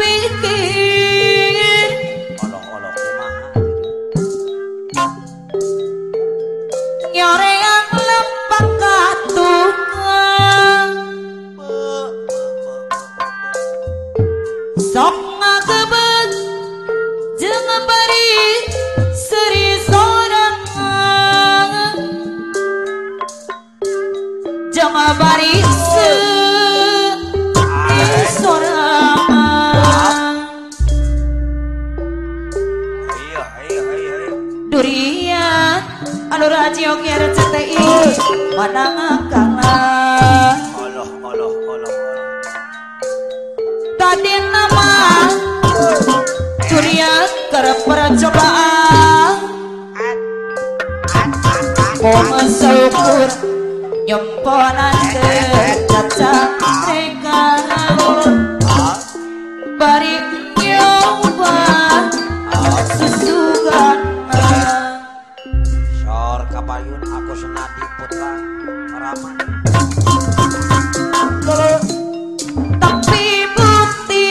pikir olo-olo kumaha nyoreang lepak katukang sok ngagebet jeung bari seri sorangan jeung bari seri sorangan durian anu radio kieu CTI manang kalah tadi nama durian keur percobaan mau syukur nyemponan cacang mereka bari nyoba susugan Sor kapayun aku senadi putra Raman tapi bukti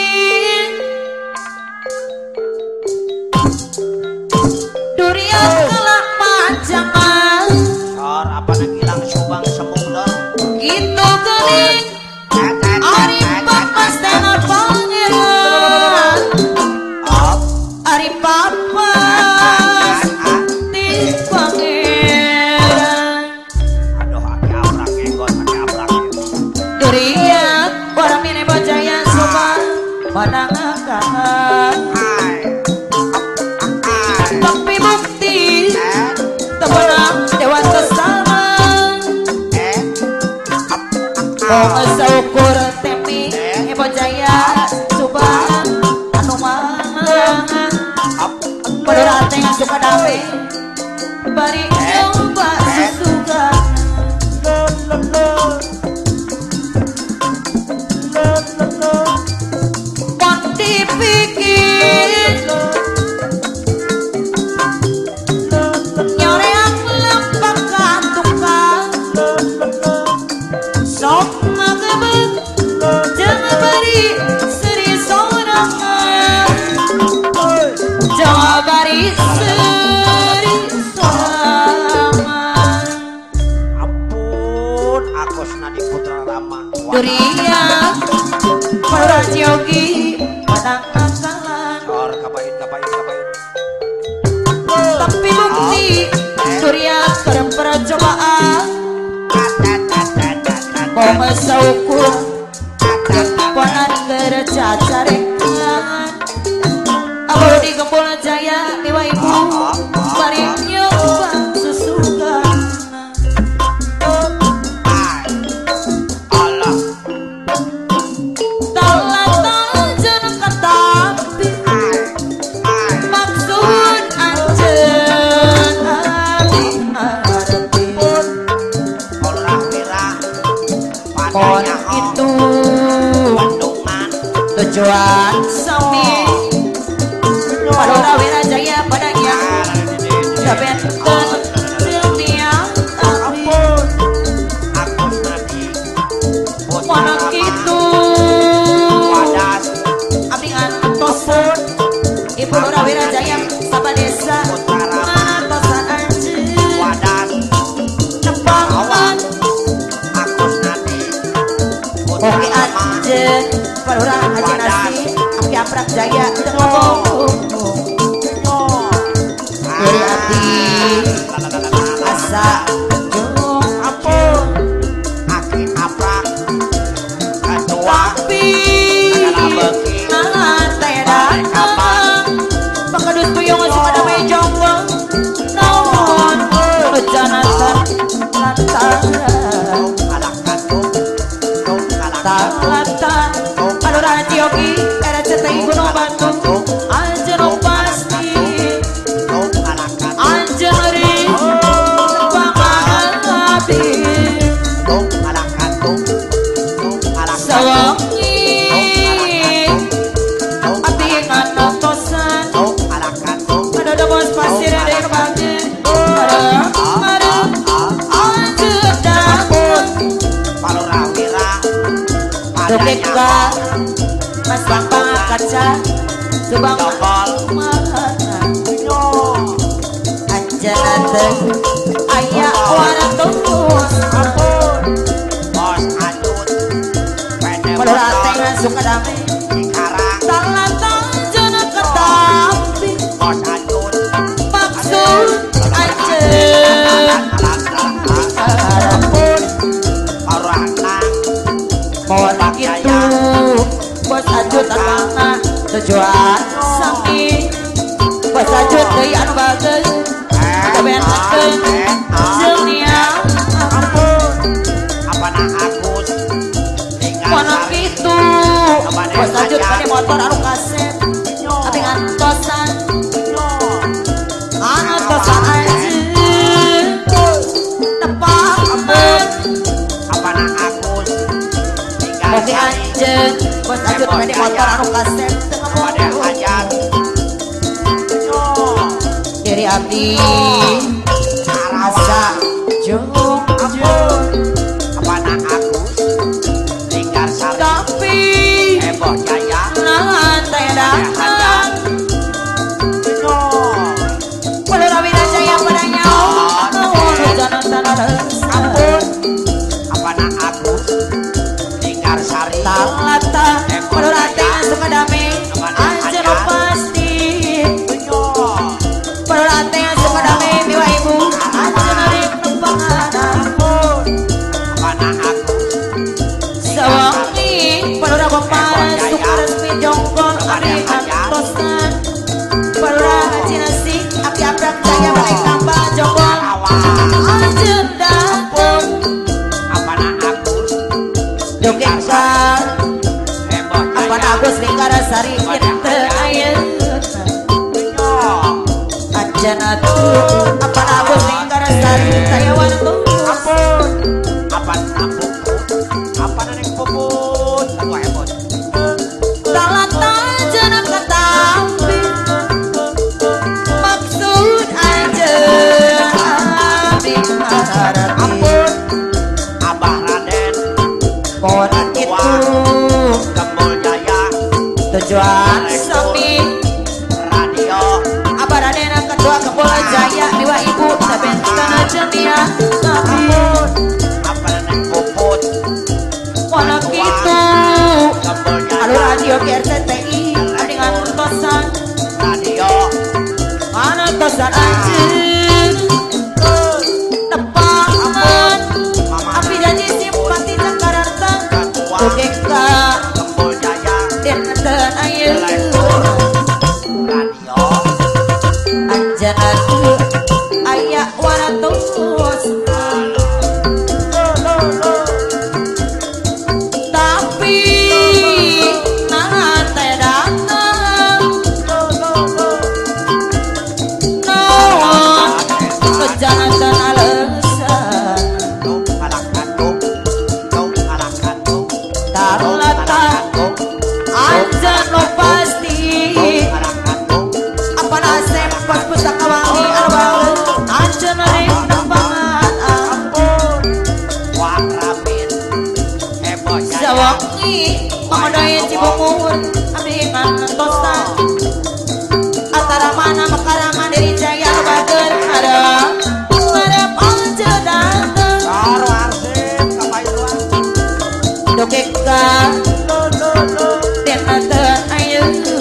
durian kelak pajangan Sor apa nang ilang subang sembung dong itu geling ari papas dengan pangeran ari papas di pangeran aduh aki abrak enggot aki abrak durian orang mini bojaya sobat menang kangen tapi bukti temenang dewan kesama mau saukur temi bojaya sobat anu mangan menurut yang suka damai bari nyoba susuga mau dipikir nyoreang lempak katukang sok ngagebet jeung bari seri sorangan jeung bari seri sorangan ampun aku senadi putra Rama durian para jogi padang akalan Sor kapayun tapi bukti durian keur percobaan mau saukur nyemponan keur cacarengan abah di Gempol Jaya dewa ibu bari nyoba susugan Allah talatan jeung katapi maksud anjeun abdi arti orang merah mohon padanya itu Bandungan tujuan sami Palora Wirajaya padanya jabenten dunia tapi aku senadi putra mana Rama kitu wadas abdi ngantosan Ibu Lora Wirajaya sabadesa ngantosan anjeun wadas nepangan aku senadi putra oke Rama anjeun Palora Haji Nasi abdi aprak jaya teu ngomong dari hati asa jeung ampun aki abrak ketua tapi teh datang pakadus puyung suka damai jombang naon bejanatan lantaran talatan Palora Cioki era CTI Gunung Bandung anjeun pasti anjeun ri pangabdi sawangi abdi ngantosan ada bos pasir dari kebangin ada anjeun dapur Palora Wira Dukika Mas Bambang kaca Subang Topal. mana Yo. Anjana teh aya warna tulus Bos Adut. Pede Pelura motor. teh suka damai Cikarang. Talatang jana ketampi Bos Adut. Maksud anjen Harapun Orang nang. mohon gitu Bos Ajut tangan tujuan sami Bos Ajut deui anu bageus kabenakeun jeung nia Apana Agus. Tinggal mohon sari. gitu Bos Ajut kade motor anu kaset tapi ngantosan anu tosan anjeun tepakeun Apana Agus. Tinggal Mogi sari. anjeun Bos Ajut kade motor anu kaset teu Pada ngomong hajar. diri abdi Arawa. asa jeung Apana Agus. Tinggal sari. tapi Heboh jaya. nahan teh datang Pelura Widajaya pada nyawa hujan tanah resah Apana Agus. Tinggal sari. talata pelura teh suka damai anjeun pasti pelura teh suka damai miwa ibu anjeun ari nempangan Apana Agus. sawangi pelura bapak suka resmi jongkol ari antosan pelura haji nasi aki abrak jaya balik tambah jongkol anjeun dateng Apana Agus. dongeng ka Heboh apa jaya. Agus lingkara sari inte ayeuna anjana tuh apa Agus lingkara sari saya wantu Apana Puput. Apana Neng Puput. Lagu heboh. talata jana katampi maksud anjeun abdi harati Abah Raden. mohon itu Gembul Jaya. tujuan sami Radio. Abaradena kedua kebol jaya dua ibu sabenten jenia tapi Apana Neng Puput. mohon gitu Gembul Halo Jaya. radio RCTI dengan tosan Radio. mana tosan anjeun tepangan api janji simpati Jakarta Ketua. Kudeka Gembul Jaya. dinten ayeuna Radio. anjana tuh aya waratus tapi nahan teh datang naon kejantan alesan Tung anak kandung. Tung anak kandung. talata anjan lo pasti Tung anak kandung. apa nasib pas pusaka wangi arwah anjan ring tempangan Wang Ramin. Heboh Jaya. sawangi mengodai Cibungur abdi ngantosan antara mana Mekarama dari Jaya bager ada pancedan Karo arsip kapayuan. dokeka dinten ayeuna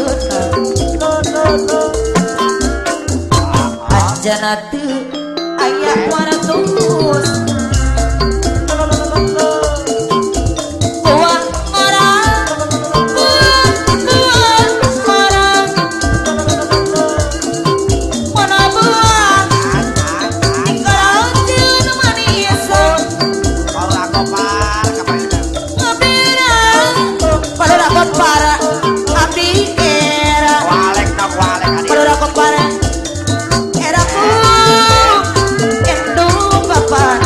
anjana teu aya waratus tuang orang mana buah tinggal manisan Paula Gopar kapayuan. ngabirang padahal aku para abdi era Walek dong walek adik. padahal aku para era ku endung papan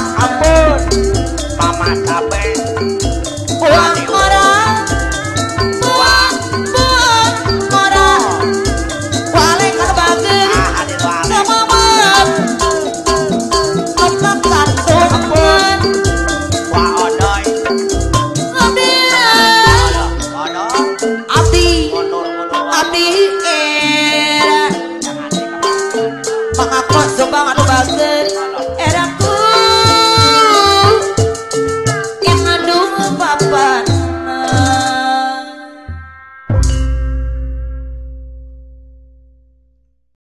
Mama cabe.